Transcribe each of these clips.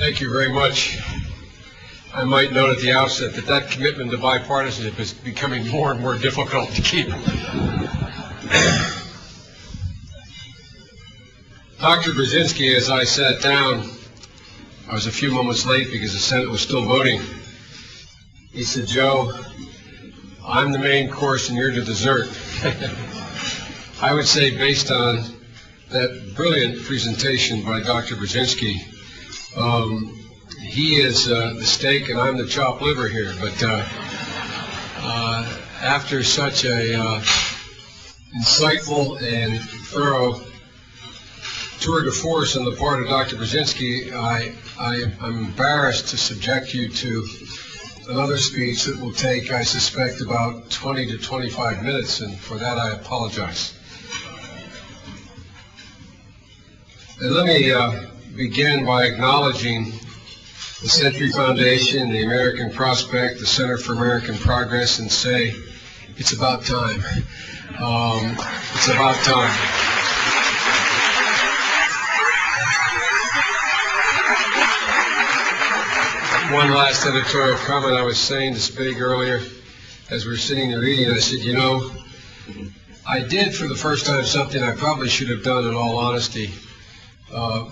Thank you very much. I might note at the outset that that commitment to bipartisanship is becoming more and more difficult to keep. Dr. Brzezinski, as I sat down, I was a few moments late because the Senate was still voting. He said, "Joe, I'm the main course and you're the dessert." I would say, based on that brilliant presentation by Dr. Brzezinski, he is the steak and I'm the chopped liver here. But after such a insightful and thorough tour de force on the part of Dr. Brzezinski, I'm embarrassed to subject you to another speech that will take, I suspect, about 20 to 25 minutes, and for that I apologize. And let me begin by acknowledging the Century Foundation, the American Prospect, the Center for American Progress, and say, it's about time. It's about time. One last editorial comment. I was saying to Spig earlier, as we were sitting there reading, I said, you know, I did for the first time something I probably should have done in all honesty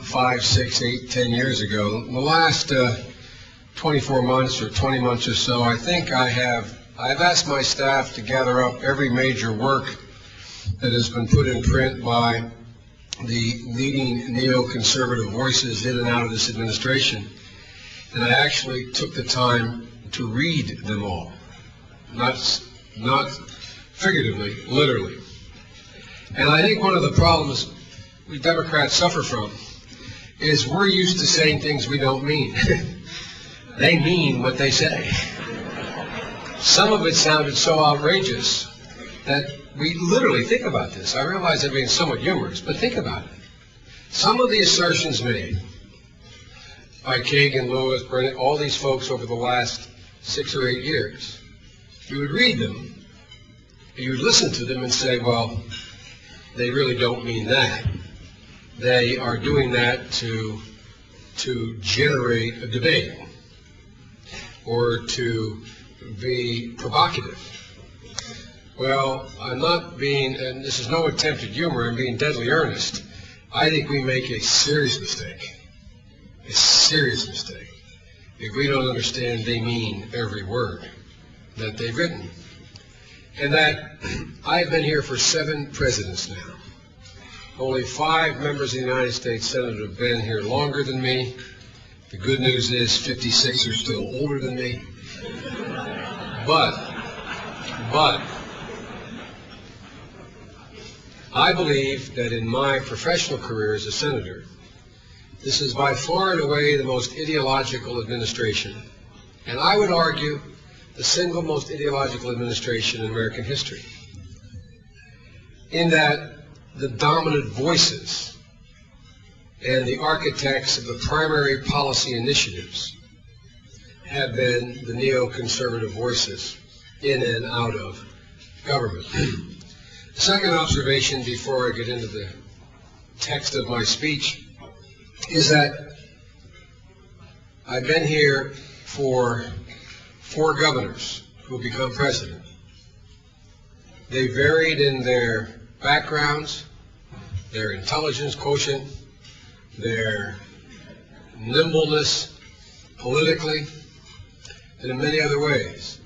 5, 6, 8, 10 years ago. In the last 24 months or 20 months or so, I think I've asked my staff to gather up every major work that has been put in print by the leading neoconservative voices in and out of this administration. And I actually took the time to read them all, not figuratively, literally. And I think one of the problems we Democrats suffer from is we're used to saying things we don't mean. They mean what they say. Some of it sounded so outrageous that we literally think about this. I realize I'm being somewhat humorous, but think about it. Some of the assertions made by Kagan, Lewis, Brennan, all these folks over the last 6 or 8 years, you would read them, you would listen to them and say, well, they really don't mean that. They are doing that to generate a debate or to be provocative. Well, I'm not being, and this is no attempt at humor, I'm being deadly earnest. I think we make a serious mistake. A serious mistake if we don't understand they mean every word that they've written. And that I've been here for 7 presidents now. Only 5 members of the United States Senate have been here longer than me. The good news is 56 are still older than me. But I believe that in my professional career as a senator, this is by far and away the most ideological administration, and I would argue the single most ideological administration in American history, in that the dominant voices and the architects of the primary policy initiatives have been the neoconservative voices in and out of government. The second observation before I get into the text of my speech is that I've been here for 4 governors who have become president. They varied in their backgrounds, their intelligence quotient, their nimbleness politically, and in many other ways.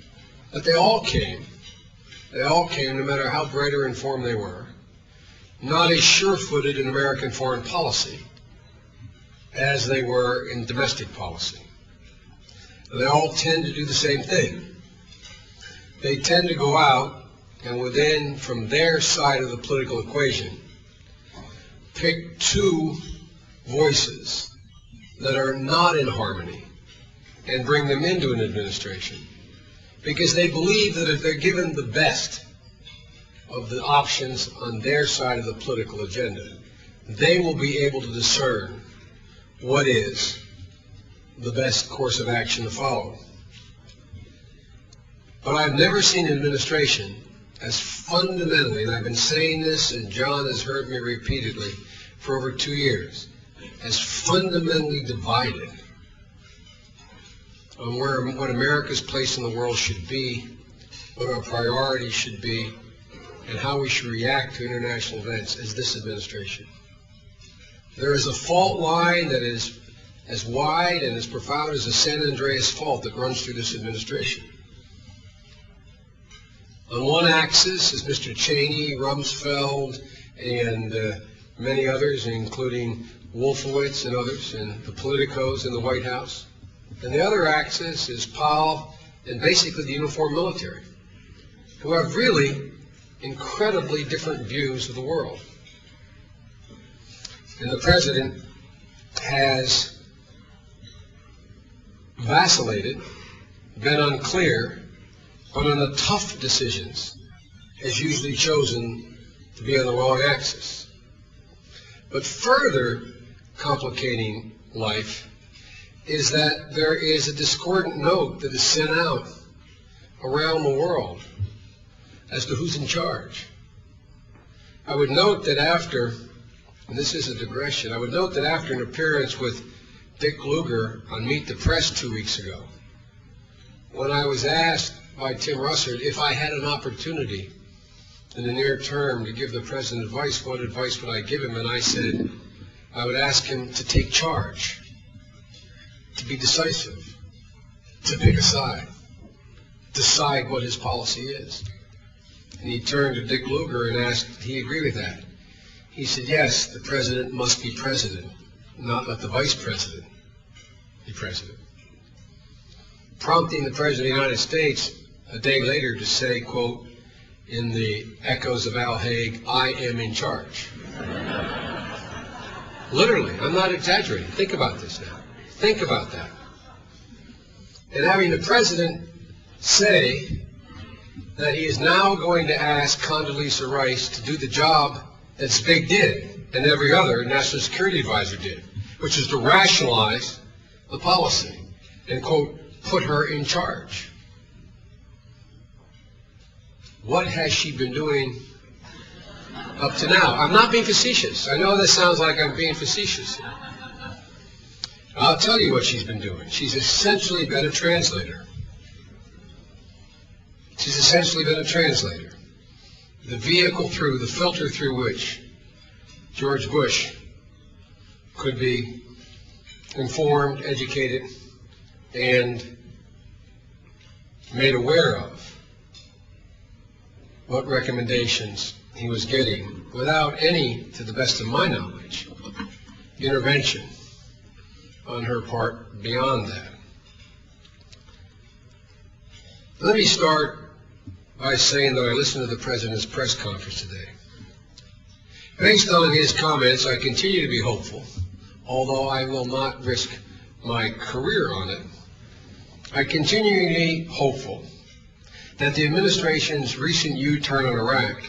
But they all came, no matter how bright or informed they were, not as sure-footed in American foreign policy as they were in domestic policy. They all tend to do the same thing. They tend to go out and within, from their side of the political equation, pick 2 voices that are not in harmony and bring them into an administration, because they believe that if they're given the best of the options on their side of the political agenda, they will be able to discern what is the best course of action to follow. But I've never seen an administration as fundamentally, and I've been saying this, and John has heard me repeatedly for over 2 years, as fundamentally divided on what America's place in the world should be, what our priorities should be, and how we should react to international events as this administration. There is a fault line that is as wide and as profound as the San Andreas Fault that runs through this administration. On one axis is Mr. Cheney, Rumsfeld, and many others, including Wolfowitz and others, and the politicos in the White House. And the other axis is Powell and basically the uniformed military, who have really incredibly different views of the world. And the president has vacillated, been unclear, but on the tough decisions has usually chosen to be on the wrong axis. But further complicating life is that there is a discordant note that is sent out around the world as to who's in charge. I would note that after, and this is a digression, I would note that after an appearance with Dick Lugar on Meet the Press 2 weeks ago, when I was asked by Tim Russert if I had an opportunity in the near term to give the president advice, what advice would I give him? And I said I would ask him to take charge, to be decisive, to pick a side, decide what his policy is. And he turned to Dick Lugar and asked, did he agree with that? He said, yes, the president must be president, not let the vice president be president. Prompting the president of the United States a day later to say, quote, in the echoes of Al Haig, I am in charge. Literally, I'm not exaggerating. Think about this now. Think about that. And having the president say that he is now going to ask Condoleezza Rice to do the job that Zbig did and every other national security advisor did, which is to rationalize the policy and, quote, put her in charge. What has she been doing up to now? I'm not being facetious. I know this sounds like I'm being facetious. I'll tell you what she's been doing. She's essentially been a translator. She's essentially been a translator. The vehicle through, the filter through which George Bush could be informed, educated, and made aware of what recommendations he was getting without any, to the best of my knowledge, intervention on her part beyond that. Let me start by saying that I listened to the president's press conference today. Based on his comments, I continue to be hopeful, although I will not risk my career on it. I continue to be hopeful that the administration's recent U-turn on Iraq,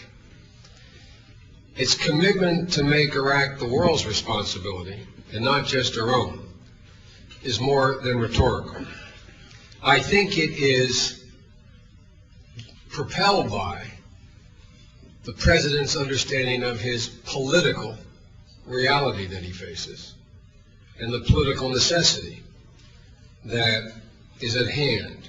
its commitment to make Iraq the world's responsibility and not just our own, is more than rhetorical. I think it is propelled by the president's understanding of his political reality that he faces and the political necessity that is at hand.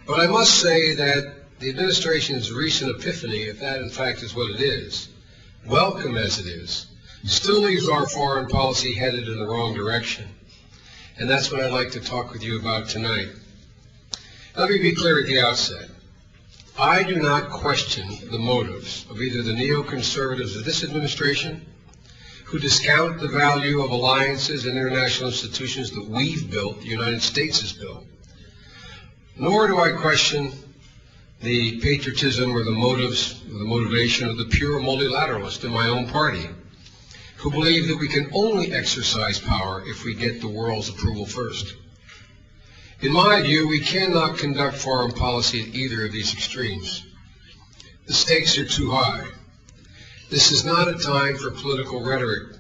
But I must say that the administration's recent epiphany, if that in fact is what it is, welcome as it is, still leaves our foreign policy headed in the wrong direction. And that's what I'd like to talk with you about tonight. Let me be clear at the outset. I do not question the motives of either the neoconservatives of this administration, who discount the value of alliances and international institutions that we've built, the United States has built, nor do I question the patriotism or the motives or the motivation of the pure multilateralist in my own party, who believe that we can only exercise power if we get the world's approval first. In my view, we cannot conduct foreign policy at either of these extremes. The stakes are too high. This is not a time for political rhetoric.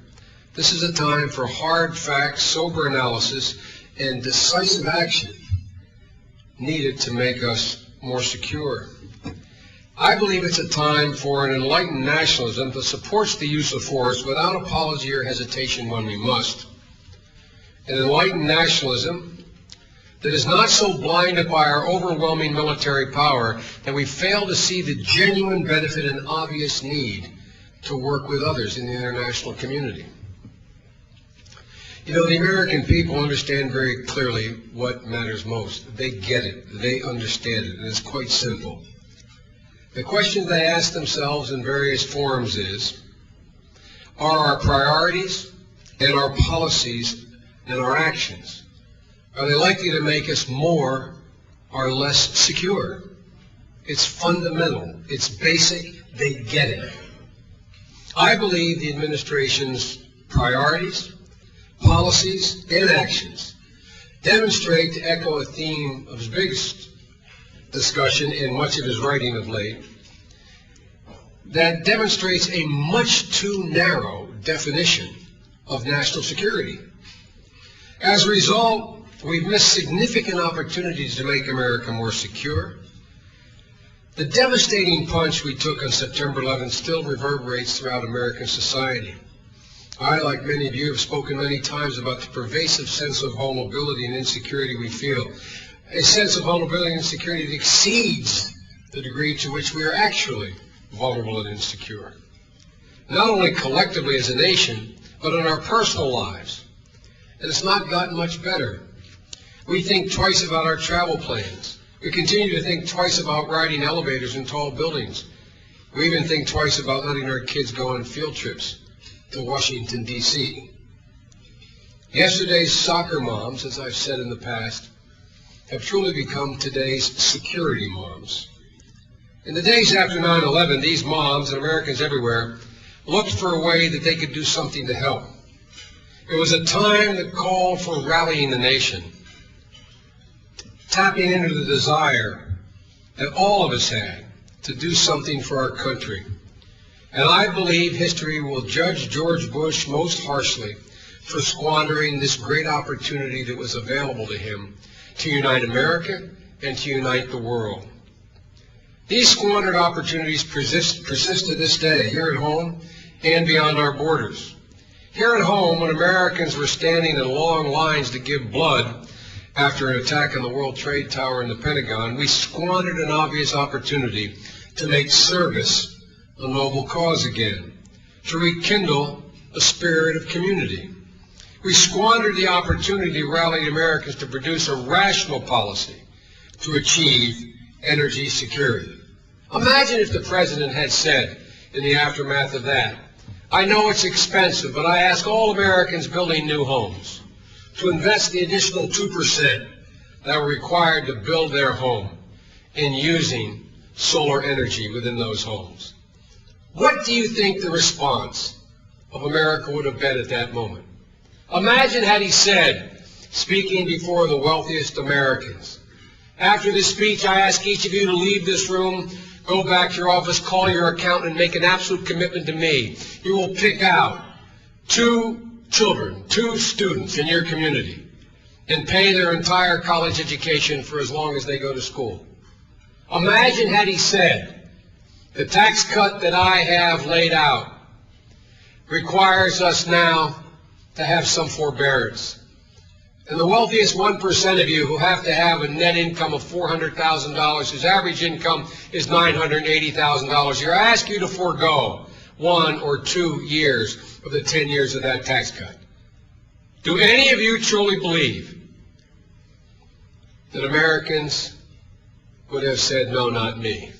This is a time for hard facts, sober analysis, and decisive action needed to make us more secure. I believe it's a time for an enlightened nationalism that supports the use of force without apology or hesitation when we must. An enlightened nationalism that is not so blinded by our overwhelming military power that we fail to see the genuine benefit and obvious need to work with others in the international community. You know, the American people understand very clearly what matters most. They get it. They understand it. And it's quite simple. The question they ask themselves in various forums is, are our priorities and our policies and our actions, are they likely to make us more or less secure? It's fundamental. It's basic. They get it. I believe the administration's priorities, policies, and actions demonstrate, to echo a theme of his biggest discussion in much of his writing of late, that demonstrates a much too narrow definition of national security. As a result, we've missed significant opportunities to make America more secure. The devastating punch we took on September 11th still reverberates throughout American society. I, like many of you, have spoken many times about the pervasive sense of vulnerability and insecurity we feel. A sense of vulnerability and insecurity that exceeds the degree to which we are actually vulnerable and insecure. Not only collectively as a nation, but in our personal lives. And it's not gotten much better. We think twice about our travel plans. We continue to think twice about riding elevators in tall buildings. We even think twice about letting our kids go on field trips to Washington, D.C. Yesterday's soccer moms, as I've said in the past, have truly become today's security moms. In the days after 9/11, these moms and Americans everywhere looked for a way that they could do something to help. It was a time that called for rallying the nation, tapping into the desire that all of us had to do something for our country. And I believe history will judge George Bush most harshly for squandering this great opportunity that was available to him to unite America and to unite the world. These squandered opportunities persist to this day, here at home and beyond our borders. Here at home, when Americans were standing in long lines to give blood after an attack on the World Trade Tower and the Pentagon, we squandered an obvious opportunity to make service a noble cause again, to rekindle a spirit of community. We squandered the opportunity to rally Americans to produce a rational policy to achieve energy security. Imagine if the president had said in the aftermath of that, I know it's expensive, but I ask all Americans building new homes to invest the additional 2% that were required to build their home in using solar energy within those homes. What do you think the response of America would have been at that moment? Imagine had he said, speaking before the wealthiest Americans, after this speech, I ask each of you to leave this room, go back to your office, call your accountant, and make an absolute commitment to me. You will pick out 2 children, 2 students in your community, and pay their entire college education for as long as they go to school. Imagine had he said, the tax cut that I have laid out requires us now to have some forbearance. And the wealthiest 1% of you who have to have a net income of $400,000, whose average income is $980,000 a year, I ask you to forego 1 or 2 years of the 10 years of that tax cut. Do any of you truly believe that Americans would have said, no, not me.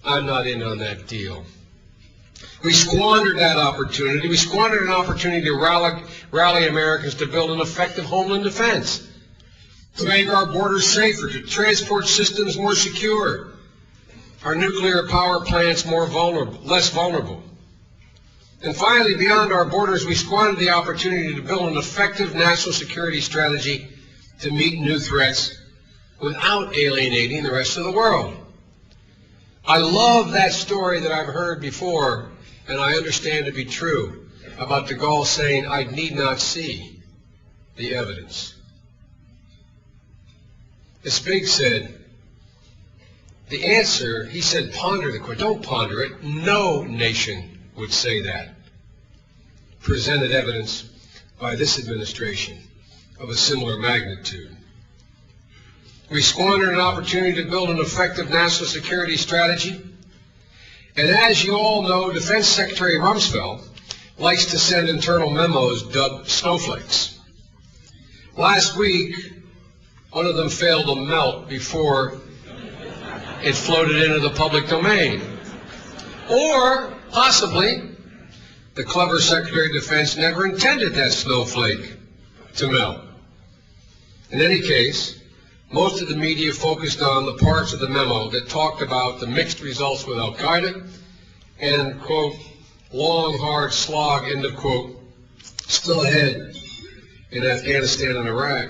I'm not in on that deal. We squandered that opportunity. We squandered an opportunity to rally Americans to build an effective homeland defense, to make our borders safer, to transport systems more secure, our nuclear power plants less vulnerable. And finally, beyond our borders, we squandered the opportunity to build an effective national security strategy to meet new threats without alienating the rest of the world. I love that story that I've heard before, and I understand to be true, about de Gaulle saying, I need not see the evidence. As Big said, the answer, he said, ponder the question. Don't ponder it. No nation would say that. Presented evidence by this administration of a similar magnitude. We squandered an opportunity to build an effective national security strategy. And as you all know, Defense Secretary Rumsfeld likes to send internal memos dubbed snowflakes. Last week, one of them failed to melt before it floated into the public domain. Or possibly, the clever Secretary of Defense never intended that snowflake to melt. In any case, most of the media focused on the parts of the memo that talked about the mixed results with Al-Qaeda and, quote, long, hard slog, end of quote, still ahead in Afghanistan and Iraq,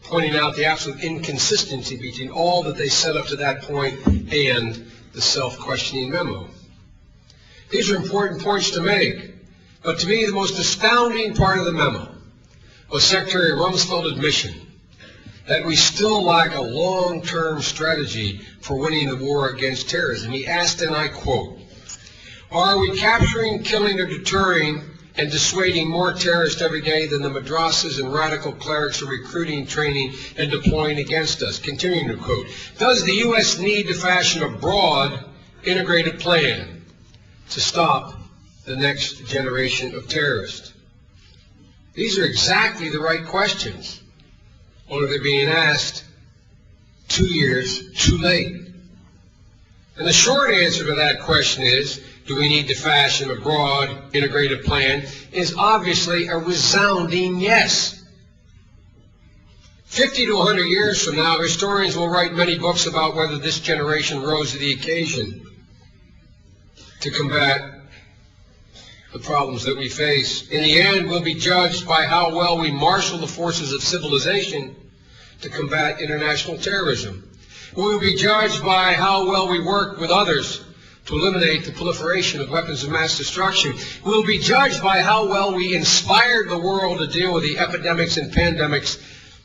pointing out the absolute inconsistency between all that they set up to that point and the self-questioning memo. These are important points to make, but to me the most astounding part of the memo was Secretary Rumsfeld's admission that we still lack a long-term strategy for winning the war against terrorism. He asked, and I quote, "Are we capturing, killing, or deterring and dissuading more terrorists every day than the madrasas and radical clerics are recruiting, training, and deploying against us?" Continuing to quote, "Does the U.S. need to fashion a broad, integrated plan to stop the next generation of terrorists?" These are exactly the right questions, only they're being asked 2 years too late. And the short answer to that question is, do we need to fashion a broad, integrated plan, is obviously a resounding yes. 50 to 100 years from now, historians will write many books about whether this generation rose to the occasion to combat the problems that we face. In the end, we'll be judged by how well we marshal the forces of civilization to combat international terrorism. We'll be judged by how well we work with others to eliminate the proliferation of weapons of mass destruction. We'll be judged by how well we inspired the world to deal with the epidemics and pandemics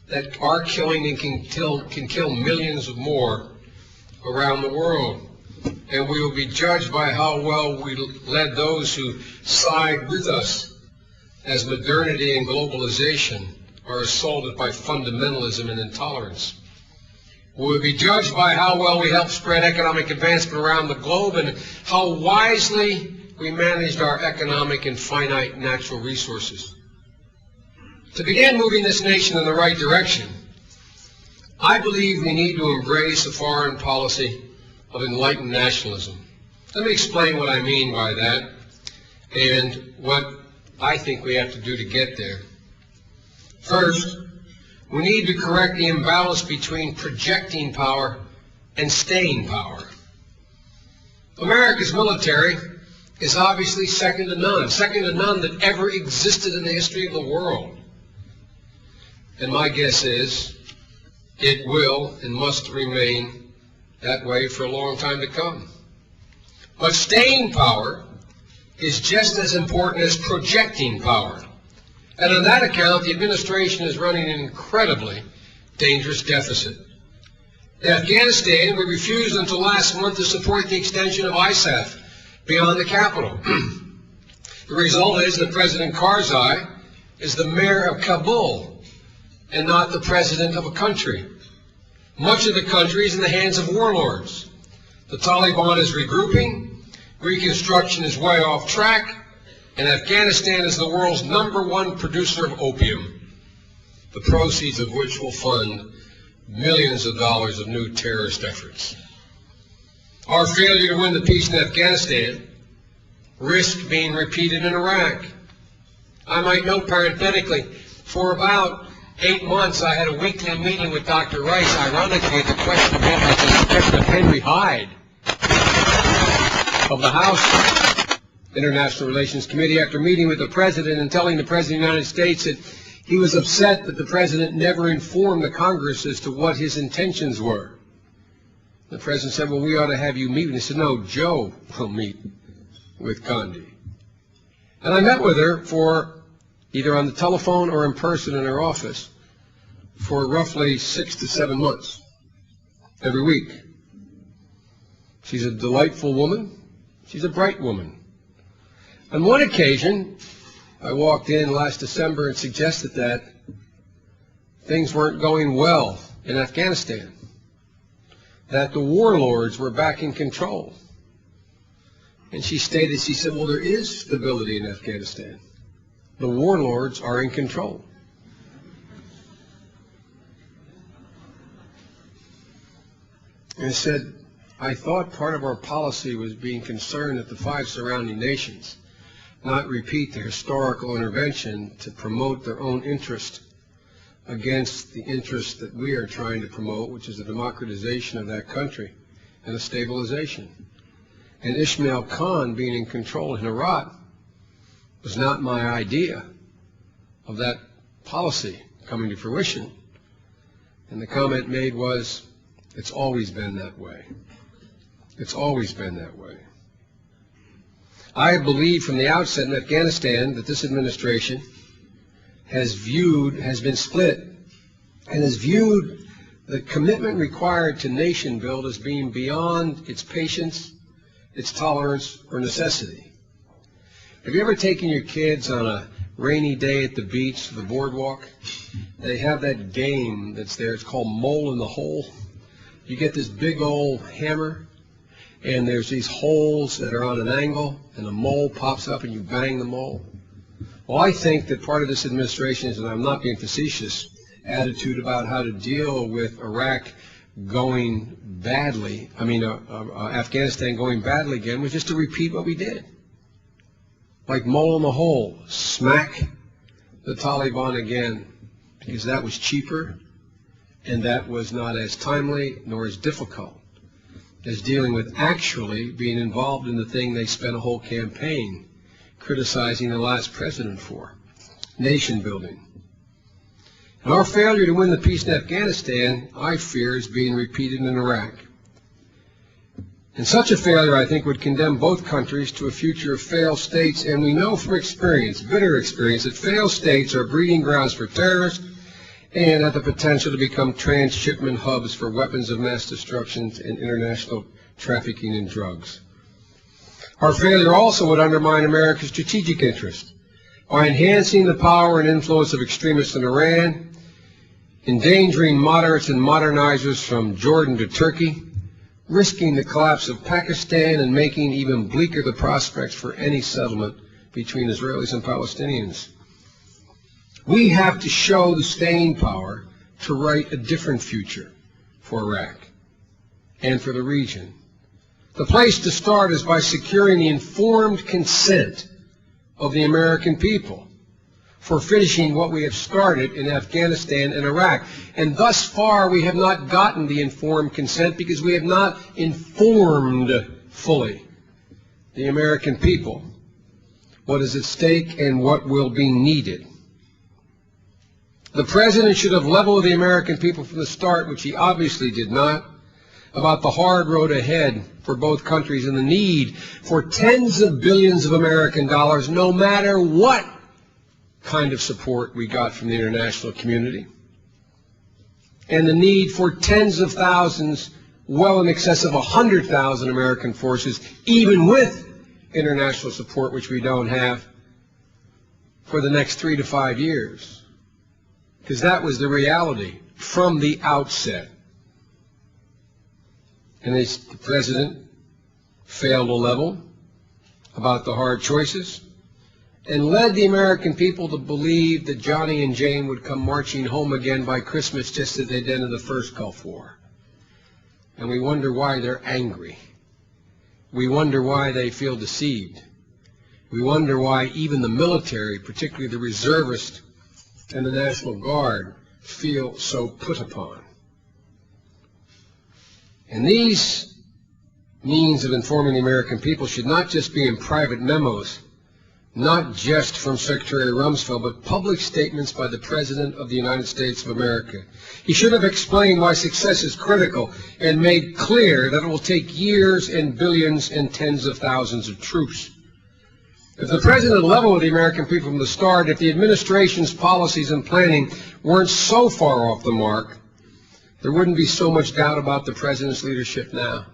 that are killing and can kill millions of more around the world. And we will be judged by how well we led those who side with us as modernity and globalization are assaulted by fundamentalism and intolerance. We will be judged by how well we helped spread economic advancement around the globe and how wisely we managed our economic and finite natural resources. To begin moving this nation in the right direction, I believe we need to embrace a foreign policy of enlightened nationalism. Let me explain what I mean by that and what I think we have to do to get there. First, we need to correct the imbalance between projecting power and staying power. America's military is obviously second to none that ever existed in the history of the world. And my guess is it will and must remain that way for a long time to come. But staying power is just as important as projecting power. And on that account, the administration is running an incredibly dangerous deficit. In Afghanistan, we refused until last month to support the extension of ISAF beyond the capital. The result is that President Karzai is the mayor of Kabul and not the president of a country. Much of the country is in the hands of warlords. The Taliban is regrouping, reconstruction is way off track, and Afghanistan is the world's #1 producer of opium, the proceeds of which will fund millions of dollars of new terrorist efforts. Our failure to win the peace in Afghanistan risked being repeated in Iraq. I might note parenthetically, for about 8 months I had a weekly meeting with Dr. Rice, ironically at the question of Henry Hyde of the House International Relations Committee, after meeting with the President and telling the President of the United States that he was upset that the President never informed the Congress as to what his intentions were. The President said, "Well, we ought to have you meet." And he said, "No, Joe will meet with Gandhi." And I met with her for either on the telephone or in person in her office for roughly 6 to 7 months, every week. She's a delightful woman. She's a bright woman. On one occasion, I walked in last December and suggested that things weren't going well in Afghanistan, that the warlords were back in control. And she said, well, there is stability in Afghanistan. The warlords are in control. And I said, I thought part of our policy was being concerned that the 5 surrounding nations not repeat the historical intervention to promote their own interest against the interest that we are trying to promote, which is the democratization of that country and a stabilization. And Ismail Khan being in control in Iraq was not my idea of that policy coming to fruition. And the comment made was, it's always been that way. It's always been that way. I believe from the outset in Afghanistan that this administration has been split and has viewed the commitment required to nation build as being beyond its patience, its tolerance, or necessity. Have you ever taken your kids on a rainy day at the beach, the boardwalk? They have that game that's there. It's called Mole in the Hole. You get this big old hammer, and there's these holes that are on an angle, and a mole pops up, and you bang the mole. Well, I think that part of this administration is, and I'm not being facetious, attitude about how to deal with Iraq going badly, Afghanistan going badly again, was just to repeat what we did. Like mole in the hole, smack the Taliban again, because that was cheaper, and that was not as timely nor as difficult as dealing with actually being involved in the thing they spent a whole campaign criticizing the last president for, nation building. And our failure to win the peace in Afghanistan, I fear, is being repeated in Iraq. And such a failure, I think, would condemn both countries to a future of failed states, and we know from experience, bitter experience, that failed states are breeding grounds for terrorists and have the potential to become transshipment hubs for weapons of mass destruction and international trafficking in drugs. Our failure also would undermine America's strategic interest by enhancing the power and influence of extremists in Iran, endangering moderates and modernizers from Jordan to Turkey, risking the collapse of Pakistan, and making even bleaker the prospects for any settlement between Israelis and Palestinians. We have to show the staying power to write a different future for Iraq and for the region. The place to start is by securing the informed consent of the American people for finishing what we have started in Afghanistan and Iraq. And thus far, we have not gotten the informed consent because we have not informed fully the American people what is at stake and what will be needed. The President should have leveled with the American people from the start, which he obviously did not, about the hard road ahead for both countries and the need for tens of billions of American dollars, no matter what kind of support we got from the international community, and the need for tens of thousands, well in excess of 100,000 American forces, even with international support, which we don't have, for the next 3 to 5 years. Because that was the reality from the outset. And the President failed to level about the hard choices and led the American people to believe that Johnny and Jane would come marching home again by Christmas, just as they did in the first Gulf War. And we wonder why they're angry. We wonder why they feel deceived. We wonder why even the military, particularly the reservists and the National Guard, feel so put upon. And these means of informing the American people should not just be in private memos, not just from Secretary Rumsfeld, but public statements by the President of the United States of America. He should have explained why success is critical and made clear that it will take years and billions and tens of thousands of troops. If the President leveled with the American people from the start, if the administration's policies and planning weren't so far off the mark, there wouldn't be so much doubt about the President's leadership now.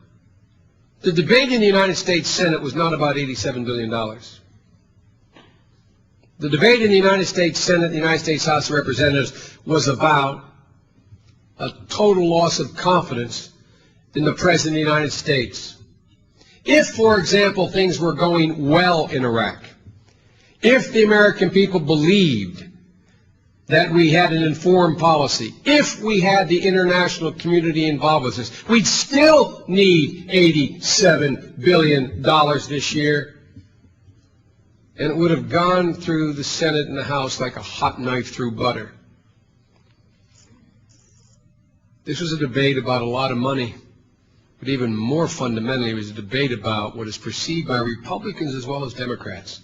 The debate in the United States Senate was not about $87 billion. The debate in the United States Senate, the United States House of Representatives, was about a total loss of confidence in the President of the United States. If, for example, things were going well in Iraq, if the American people believed that we had an informed policy, if we had the international community involved with us, we'd still need $87 billion this year. And it would have gone through the Senate and the House like a hot knife through butter. This was a debate about a lot of money, but even more fundamentally, it was a debate about what is perceived by Republicans as well as Democrats.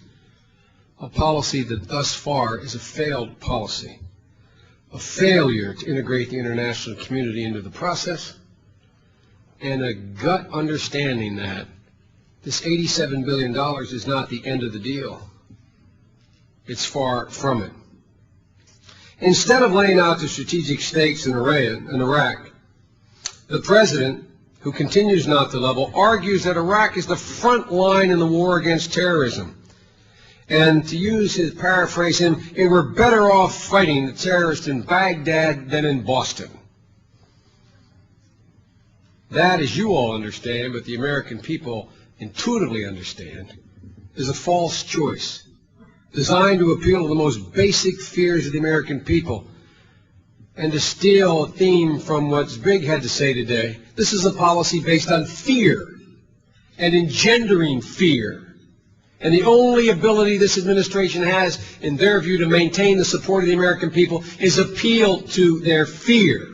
A policy that thus far is a failed policy, a failure to integrate the international community into the process, and a gut understanding that this $87 billion is not the end of the deal. It's far from it. Instead of laying out the strategic stakes in Iraq, the President, who continues not to level, argues that Iraq is the front line in the war against terrorism. And to use his paraphrase, we're better off fighting the terrorists in Baghdad than in Boston. That, as you all understand, but the American people intuitively understand, is a false choice, designed to appeal to the most basic fears of the American people. And to steal a theme from what Zbig had to say today, this is a policy based on fear and engendering fear. And the only ability this administration has, in their view, to maintain the support of the American people is appeal to their fear.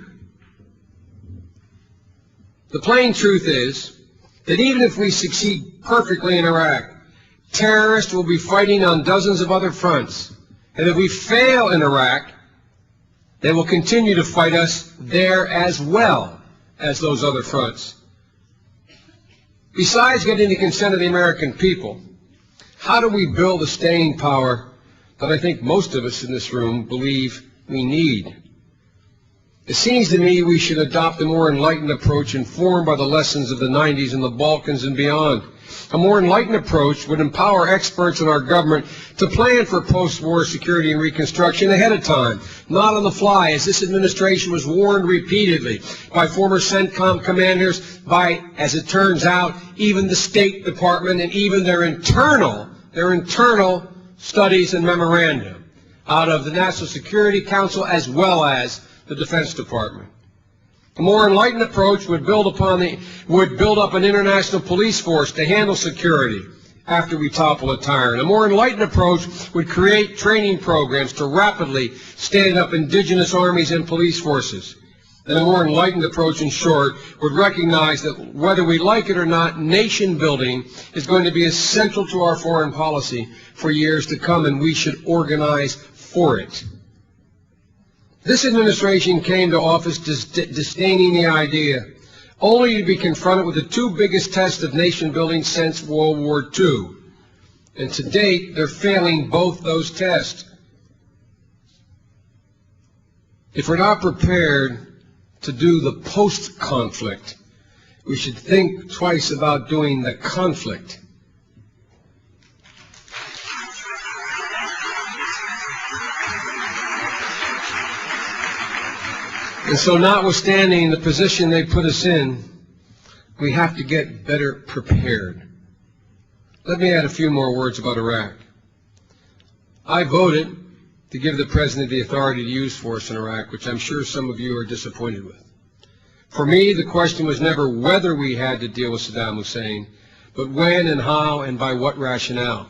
The plain truth is that even if we succeed perfectly in Iraq, terrorists will be fighting on dozens of other fronts. And if we fail in Iraq, they will continue to fight us there as well as those other fronts. Besides getting the consent of the American people, how do we build the staying power that I think most of us in this room believe we need? It seems to me we should adopt a more enlightened approach informed by the lessons of the 90s in the Balkans and beyond. A more enlightened approach would empower experts in our government to plan for post-war security and reconstruction ahead of time, not on the fly, as this administration was warned repeatedly by former CENTCOM commanders, by, as it turns out, even the State Department and even their internal studies and memorandum out of the National Security Council as well as the Defense Department. A more enlightened approach would build up an international police force to handle security after we topple a tyrant. A more enlightened approach would create training programs to rapidly stand up indigenous armies and police forces. And a more enlightened approach, in short, would recognize that whether we like it or not, nation building is going to be essential to our foreign policy for years to come, and we should organize for it. This administration came to office disdaining the idea, only to be confronted with the two biggest tests of nation building since World War II. And to date, they're failing both those tests. If we're not prepared to do the post-conflict, we should think twice about doing the conflict. And so, notwithstanding the position they put us in, we have to get better prepared. Let me add a few more words about Iraq. I voted to give the President the authority to use force in Iraq, which I'm sure some of you are disappointed with. For me, the question was never whether we had to deal with Saddam Hussein, but when and how and by what rationale.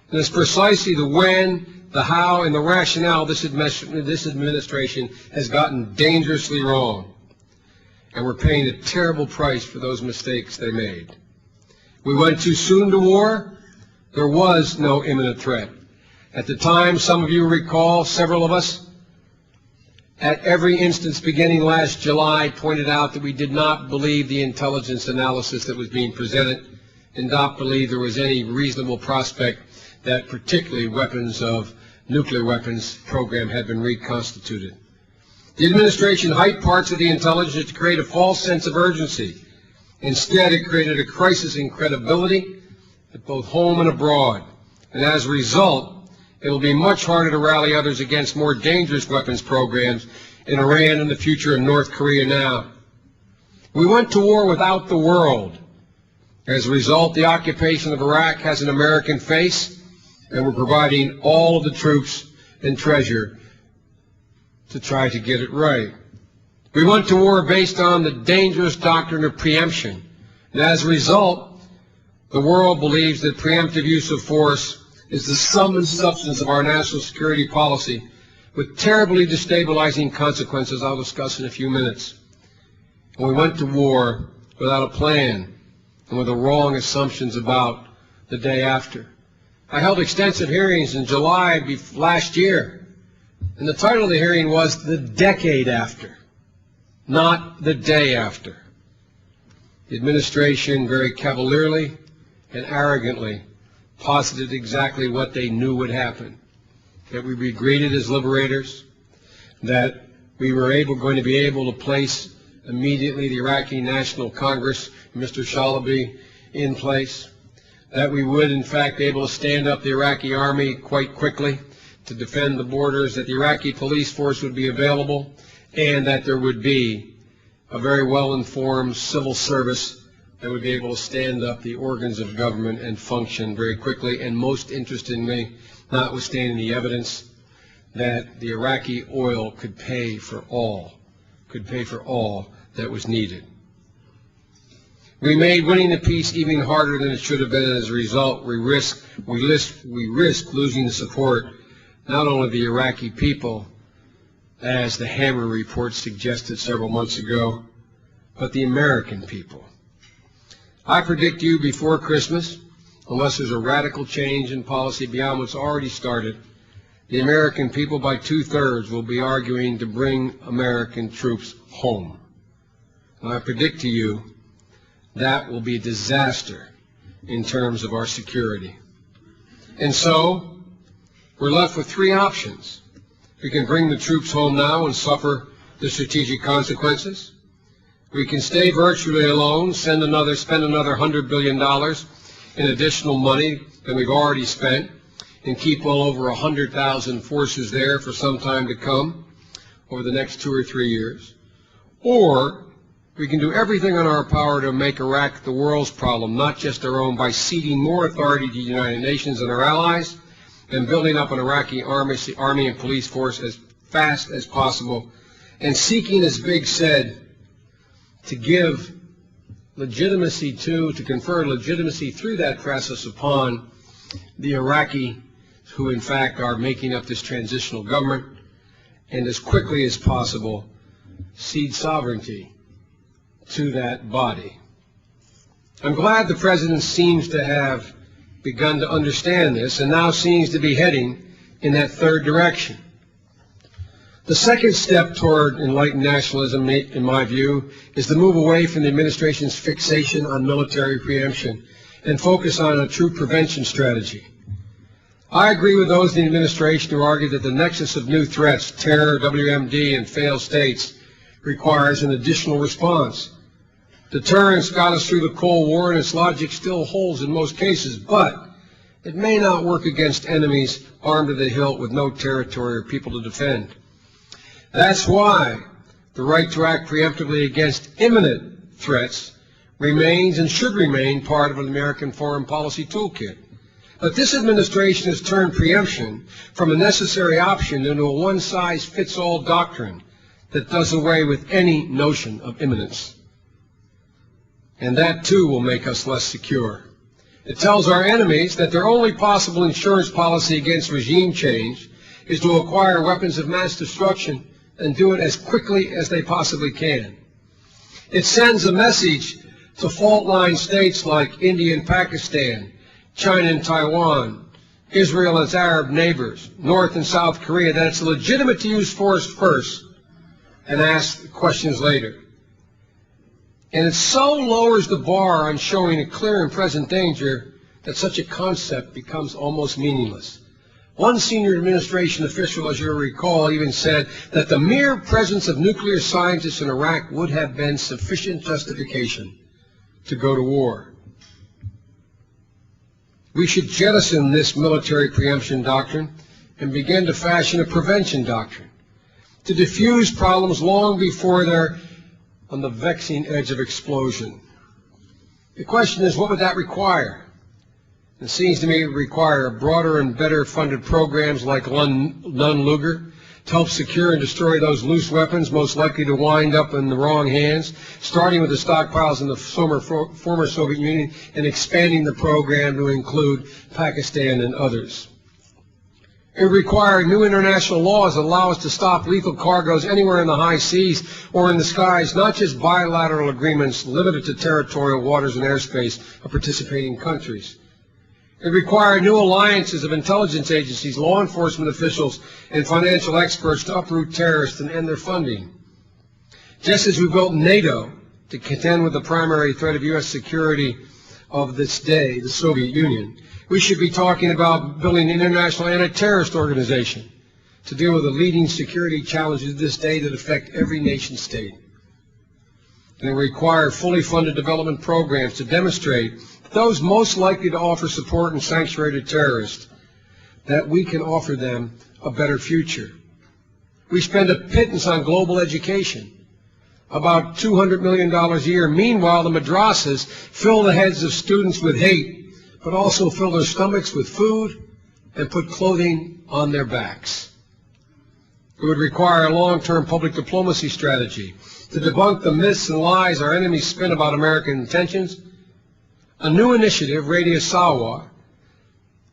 And it's precisely the when, the how, and the rationale this administration has gotten dangerously wrong. And we're paying a terrible price for those mistakes they made. We went too soon to war. There was no imminent threat. At the time, some of you recall, several of us, at every instance beginning last July, pointed out that we did not believe the intelligence analysis that was being presented and not believe there was any reasonable prospect that particularly nuclear weapons program had been reconstituted. The administration hyped parts of the intelligence to create a false sense of urgency. Instead, it created a crisis in credibility at both home and abroad. And as a result, it will be much harder to rally others against more dangerous weapons programs in Iran and the future in North Korea now. We went to war without the world. As a result, the occupation of Iraq has an American face, and we're providing all of the troops and treasure to try to get it right. We went to war based on the dangerous doctrine of preemption, and as a result, the world believes that preemptive use of force is the sum and substance of our national security policy, with terribly destabilizing consequences I'll discuss in a few minutes. And we went to war without a plan and with the wrong assumptions about the day after. I held extensive hearings in July last year, and the title of the hearing was "The Decade After," not "The Day After." The administration very cavalierly and arrogantly posited exactly what they knew would happen, that we'd be greeted as liberators, that we were going to be able to place immediately the Iraqi National Congress, Mr. Shalaby, in place, that we would in fact be able to stand up the Iraqi army quite quickly to defend the borders, that the Iraqi police force would be available, and that there would be a very well-informed civil service that would be able to stand up the organs of government and function very quickly, and most interestingly, notwithstanding the evidence, that the Iraqi oil could pay for all that was needed. We made winning the peace even harder than it should have been, and as a result, we risk losing the support not only of the Iraqi people, as the Hammer report suggested several months ago, but the American people. I predict you before Christmas, unless there's a radical change in policy beyond what's already started, the American people by 2/3 will be arguing to bring American troops home. And I predict to you that will be a disaster in terms of our security. And so we're left with three options. We can bring the troops home now and suffer the strategic consequences. We can stay virtually alone, spend another $100 billion in additional money than we've already spent, and keep well over 100,000 forces there for some time to come over the next 2 or 3 years. Or we can do everything in our power to make Iraq the world's problem, not just our own, by ceding more authority to the United Nations and our allies, and building up an Iraqi army and police force as fast as possible, and seeking, as Biggs said, to give legitimacy to confer legitimacy through that process upon the Iraqi who in fact are making up this transitional government, and as quickly as possible cede sovereignty to that body. I'm glad the President seems to have begun to understand this and now seems to be heading in that third direction. The second step toward enlightened nationalism, in my view, is the move away from the administration's fixation on military preemption and focus on a true prevention strategy. I agree with those in the administration who argue that the nexus of new threats, terror, WMD, and failed states, requires an additional response. Deterrence got us through the Cold War, and its logic still holds in most cases, but it may not work against enemies armed to the hilt with no territory or people to defend. That's why the right to act preemptively against imminent threats remains and should remain part of an American foreign policy toolkit. But this administration has turned preemption from a necessary option into a one-size-fits-all doctrine that does away with any notion of imminence. And that, too, will make us less secure. It tells our enemies that their only possible insurance policy against regime change is to acquire weapons of mass destruction and do it as quickly as they possibly can. It sends a message to fault-line states like India and Pakistan, China and Taiwan, Israel and its Arab neighbors, North and South Korea, that it's legitimate to use force first and ask questions later. And it so lowers the bar on showing a clear and present danger that such a concept becomes almost meaningless. One senior administration official, as you'll recall, even said that the mere presence of nuclear scientists in Iraq would have been sufficient justification to go to war. We should jettison this military preemption doctrine and begin to fashion a prevention doctrine. to diffuse problems long before they're on the vexing edge of explosion. The question is, what would that require? It seems to me it would require broader and better funded programs like Nunn-Lugar to help secure and destroy those loose weapons most likely to wind up in the wrong hands, starting with the stockpiles in the former Soviet Union and expanding the program to include Pakistan and others. It would require new international laws that allow us to stop lethal cargoes anywhere in the high seas or in the skies, not just bilateral agreements limited to territorial waters and airspace of participating countries. It required new alliances of intelligence agencies, law enforcement officials, and financial experts to uproot terrorists and end their funding. Just as we built NATO to contend with the primary threat of U.S. security of this day, the Soviet Union, we should be talking about building an international anti-terrorist organization to deal with the leading security challenges of this day that affect every nation state. And it requires fully funded development programs to demonstrate those most likely to offer support and sanctuary to terrorists, that we can offer them a better future. We spend a pittance on global education, about $200 million a year. Meanwhile, the madrasas fill the heads of students with hate, but also fill their stomachs with food and put clothing on their backs. It would require a long-term public diplomacy strategy to debunk the myths and lies our enemies spin about American intentions. A new initiative, Radio Sawa,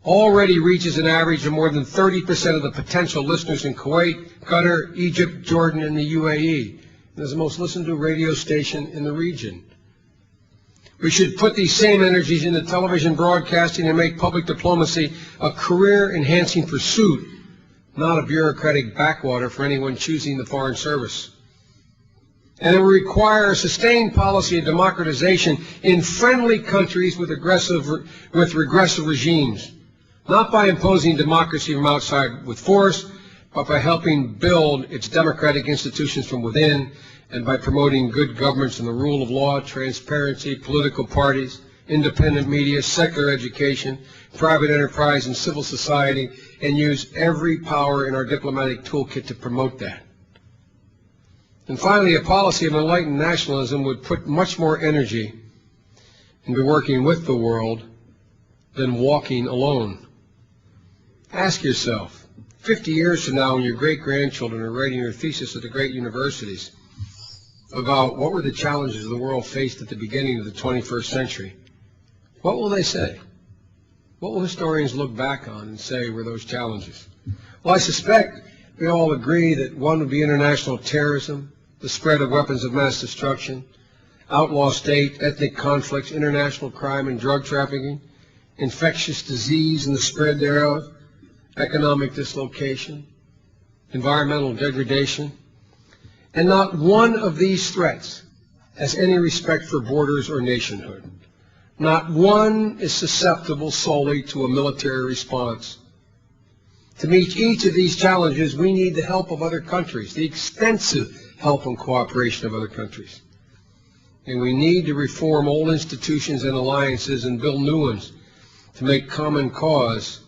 already reaches an average of more than 30% of the potential listeners in Kuwait, Qatar, Egypt, Jordan, and the UAE. It is the most listened to radio station in the region. We should put these same energies into television broadcasting and make public diplomacy a career-enhancing pursuit, not a bureaucratic backwater for anyone choosing the Foreign Service. And it will require a sustained policy of democratization in friendly countries with regressive regimes, not by imposing democracy from outside with force, but by helping build its democratic institutions from within, and by promoting good governance and the rule of law, transparency, political parties, independent media, secular education, private enterprise, and civil society, and use every power in our diplomatic toolkit to promote that. And finally, a policy of enlightened nationalism would put much more energy into working with the world than walking alone. Ask yourself, 50 years from now when your great-grandchildren are writing their thesis at the great universities about what were the challenges the world faced at the beginning of the 21st century, what will they say? What will historians look back on and say were those challenges? Well, I suspect we all agree that one would be international terrorism, the spread of weapons of mass destruction, outlaw state, ethnic conflicts, international crime and drug trafficking, infectious disease and the spread thereof, economic dislocation, environmental degradation. And not one of these threats has any respect for borders or nationhood. Not one is susceptible solely to a military response. To meet each of these challenges, we need the help of other countries, the extensive help and cooperation of other countries. And we need to reform old institutions and alliances and build new ones to make common cause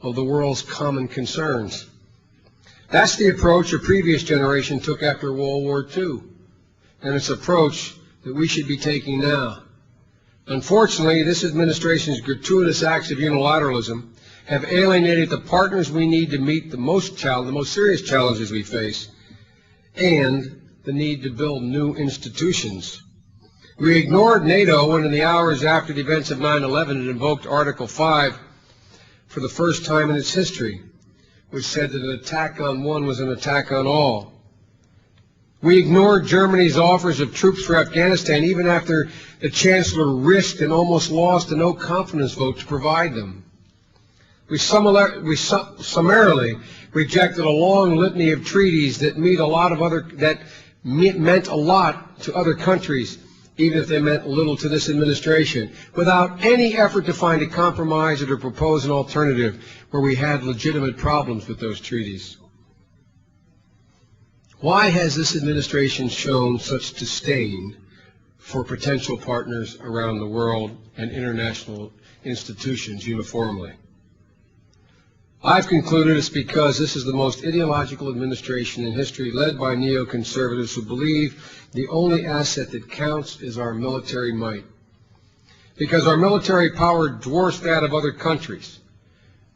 of the world's common concerns. That's the approach a previous generation took after World War II, and it's an approach that we should be taking now. Unfortunately, this administration's gratuitous acts of unilateralism have alienated the partners we need to meet the most serious challenges we face, and the need to build new institutions. We ignored NATO when in the hours after the events of 9/11 it invoked Article 5 for the first time in its history, which said that an attack on one was an attack on all. We ignored Germany's offers of troops for Afghanistan even after the Chancellor risked and almost lost a no-confidence vote to provide them. We summarily rejected a long litany of treaties that meant a lot to other countries, even if they meant little to this administration, without any effort to find a compromise or to propose an alternative where we had legitimate problems with those treaties. Why has this administration shown such disdain for potential partners around the world and international institutions uniformly? I've concluded it's because this is the most ideological administration in history, led by neoconservatives who believe the only asset that counts is our military might. Because our military power dwarfs that of other countries.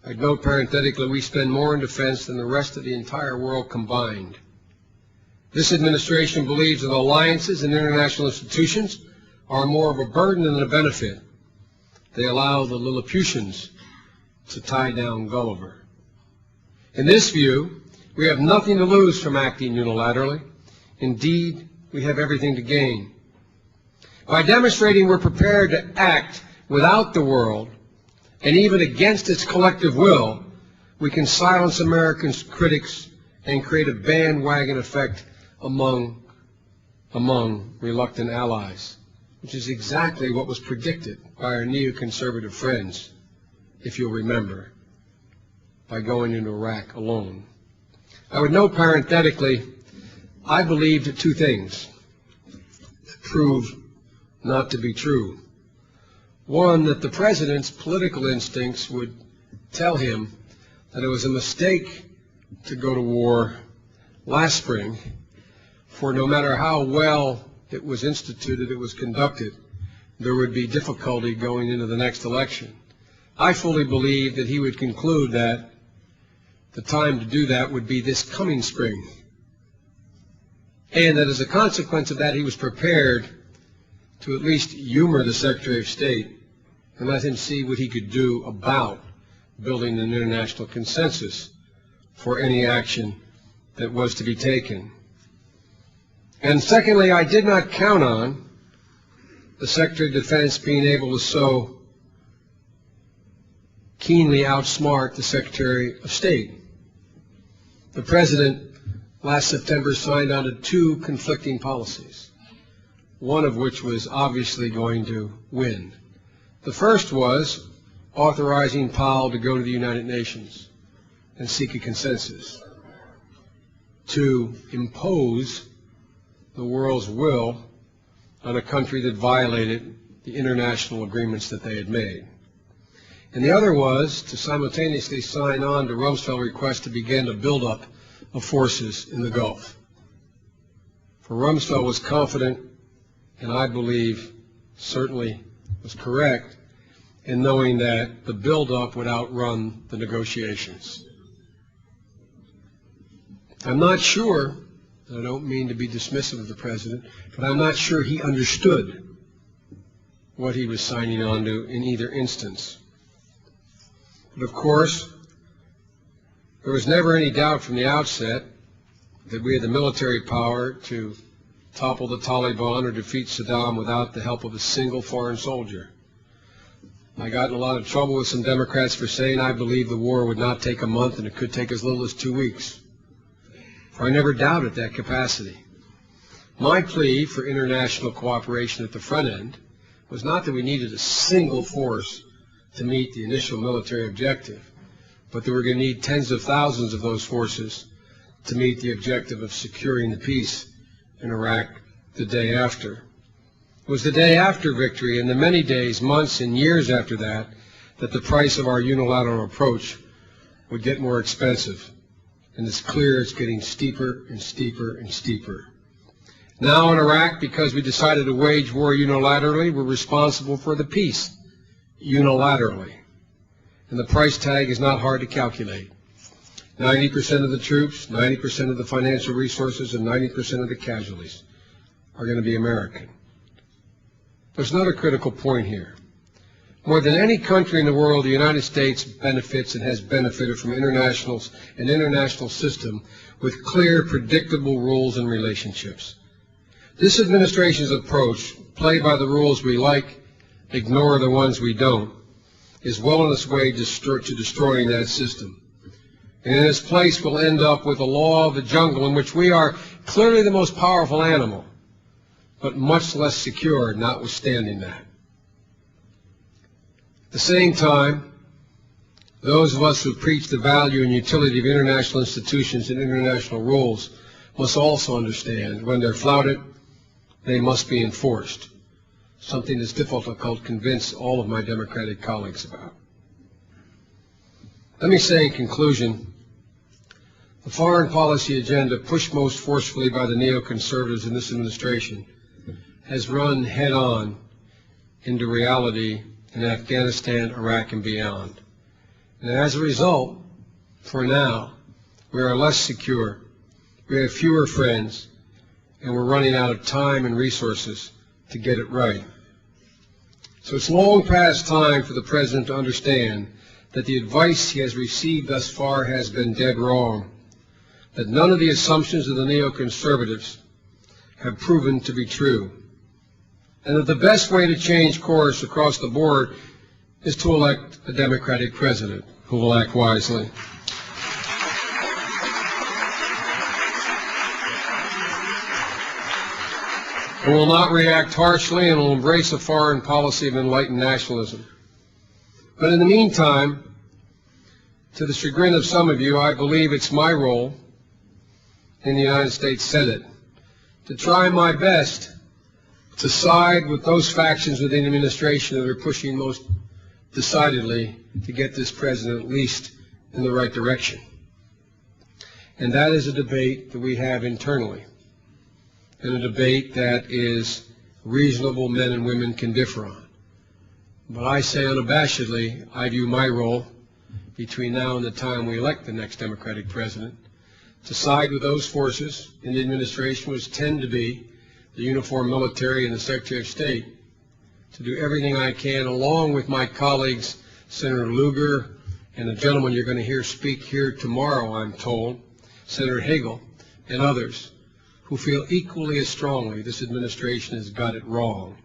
I'd note parenthetically, we spend more in defense than the rest of the entire world combined. This administration believes that alliances and international institutions are more of a burden than a benefit. They allow the Lilliputians to tie down Gulliver. In this view, we have nothing to lose from acting unilaterally. Indeed, we have everything to gain. By demonstrating we're prepared to act without the world, and even against its collective will, we can silence Americans' critics and create a bandwagon effect among reluctant allies, which is exactly what was predicted by our neoconservative friends, if you'll remember, by going into Iraq alone. I would note parenthetically, I believed two things that proved not to be true. One, that the president's political instincts would tell him that it was a mistake to go to war last spring, for no matter how well it was instituted, it was conducted, there would be difficulty going into the next election. I fully believe that he would conclude that the time to do that would be this coming spring, and that as a consequence of that, he was prepared to at least humor the Secretary of State and let him see what he could do about building an international consensus for any action that was to be taken. And secondly, I did not count on the Secretary of Defense being able to so keenly outsmart the Secretary of State. The President last September signed on to two conflicting policies, one of which was obviously going to win. The first was authorizing Powell to go to the United Nations and seek a consensus to impose the world's will on a country that violated the international agreements that they had made. And the other was to simultaneously sign on to Rumsfeld's request to begin a buildup of forces in the Gulf. For Rumsfeld was confident, and I believe certainly was correct, in knowing that the buildup would outrun the negotiations. I'm not sure, I don't mean to be dismissive of the President, but I'm not sure he understood what he was signing on to in either instance. But of course, there was never any doubt from the outset that we had the military power to topple the Taliban or defeat Saddam without the help of a single foreign soldier. I got in a lot of trouble with some Democrats for saying I believed the war would not take a month and it could take as little as 2 weeks. For I never doubted that capacity. My plea for international cooperation at the front end was not that we needed a single force to meet the initial military objective, but that we're going to need tens of thousands of those forces to meet the objective of securing the peace in Iraq the day after. It was the day after victory and the many days, months, and years after that that the price of our unilateral approach would get more expensive. And it's clear it's getting steeper and steeper and steeper. Now in Iraq, because we decided to wage war unilaterally, we're responsible for the peace unilaterally. And the price tag is not hard to calculate. 90% of the troops, 90% of the financial resources, and 90% of the casualties are going to be American. There's another critical point here. More than any country in the world, the United States benefits and has benefited from an international system with clear, predictable rules and relationships. This administration's approach, play by the rules we like, ignore the ones we don't, is well on its way to destroying that system. And in its place, we'll end up with a law of the jungle in which we are clearly the most powerful animal, but much less secure notwithstanding that. At the same time, those of us who preach the value and utility of international institutions and international rules must also understand when they're flouted, they must be enforced, something that's difficult to convince all of my Democratic colleagues about. Let me say in conclusion, the foreign policy agenda pushed most forcefully by the neoconservatives in this administration has run head-on into reality in Afghanistan, Iraq, and beyond. And as a result, for now, we are less secure, we have fewer friends, and we're running out of time and resources to get it right. So it's long past time for the President to understand that the advice he has received thus far has been dead wrong, that none of the assumptions of the neoconservatives have proven to be true, and that the best way to change course across the board is to elect a Democratic president who will act wisely. Who will not react harshly and will embrace a foreign policy of enlightened nationalism. But in the meantime, to the chagrin of some of you, I believe it's my role in the United States Senate to try my best to side with those factions within the administration that are pushing most decidedly to get this president at least in the right direction. And that is a debate that we have internally, and a debate that is reasonable men and women can differ on. But I say unabashedly, I view my role between now and the time we elect the next Democratic president to side with those forces in the administration which tend to be the uniformed military and the Secretary of State, to do everything I can, along with my colleagues, Senator Lugar, and a gentleman you're going to hear speak here tomorrow, I'm told, Senator Hagel, and others, who feel equally as strongly this administration has got it wrong.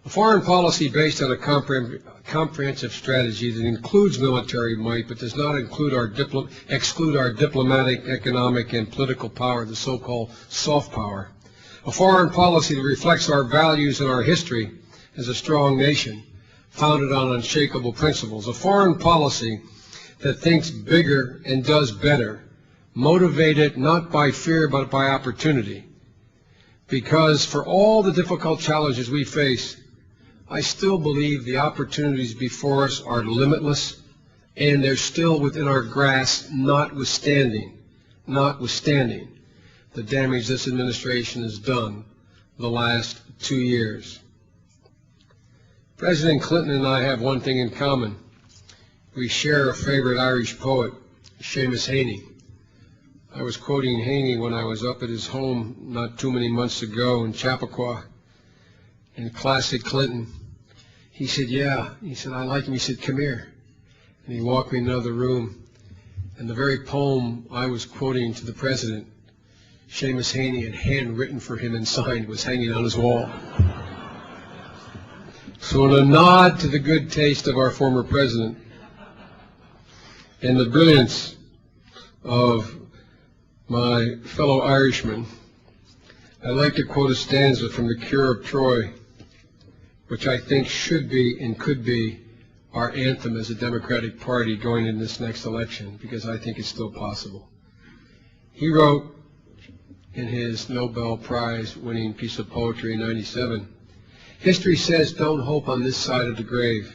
A foreign policy based on a comprehensive strategy that includes military might but does not exclude our diplomatic, economic, and political power, the so-called soft power. A foreign policy that reflects our values and our history as a strong nation, founded on unshakable principles. A foreign policy that thinks bigger and does better, motivated not by fear but by opportunity. Because for all the difficult challenges we face, I still believe the opportunities before us are limitless, and they're still within our grasp, notwithstanding the damage this administration has done the last 2 years. President Clinton and I have one thing in common. We share a favorite Irish poet, Seamus Heaney. I was quoting Heaney when I was up at his home not too many months ago in Chappaqua, in classic Clinton. He said, yeah. He said, I like him. He said, come here. And he walked me in another room. And the very poem I was quoting to the president, Seamus Heaney had handwritten for him and signed, was hanging on his wall. So in a nod to the good taste of our former president and the brilliance of my fellow Irishmen, I'd like to quote a stanza from The Cure of Troy, which I think should be and could be our anthem as a Democratic Party going in this next election, because I think it's still possible. He wrote in his Nobel Prize winning piece of poetry in '97, history says don't hope on this side of the grave,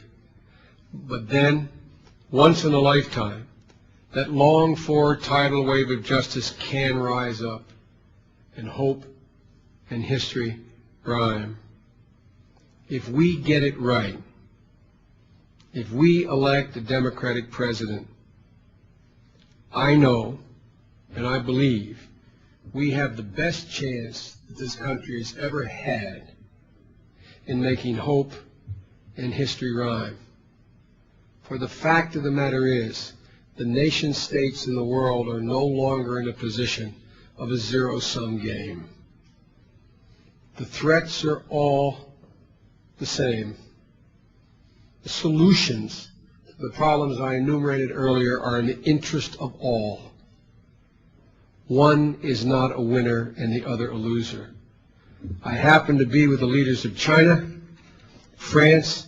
but then, once in a lifetime, that longed-for tidal wave of justice can rise up, and hope and history rhyme. If we get it right, if we elect a Democratic president, I know and I believe we have the best chance that this country has ever had in making hope and history rhyme. For the fact of the matter is, the nation states in the world are no longer in a position of a zero-sum game. The threats are all the same. The solutions to the problems I enumerated earlier are in the interest of all. One is not a winner and the other a loser. I happened to be with the leaders of China, France,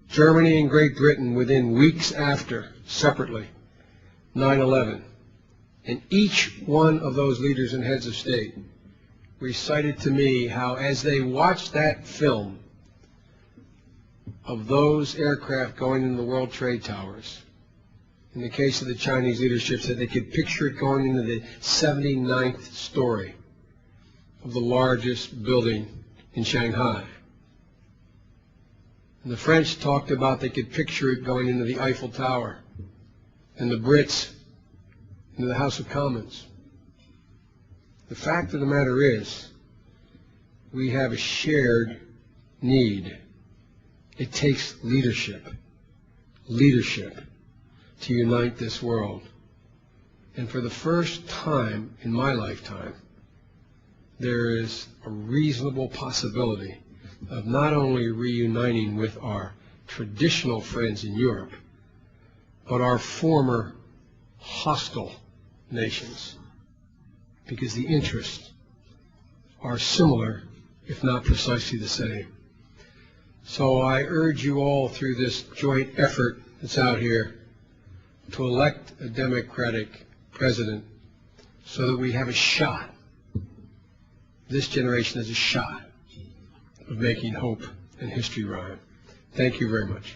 Germany, and Great Britain within weeks after, separately, 9/11. And each one of those leaders and heads of state recited to me how, as they watched that film, of those aircraft going into the World Trade Towers, in the case of the Chinese leadership, said they could picture it going into the 79th story of the largest building in Shanghai. And the French talked about they could picture it going into the Eiffel Tower, and the Brits into the House of Commons. The fact of the matter is, we have a shared need. It takes leadership to unite this world. And for the first time in my lifetime, there is a reasonable possibility of not only reuniting with our traditional friends in Europe, but our former hostile nations, because the interests are similar, if not precisely the same. So I urge you all through this joint effort that's out here to elect a Democratic president so that we have a shot. This generation has a shot of making hope and history rhyme. Thank you very much.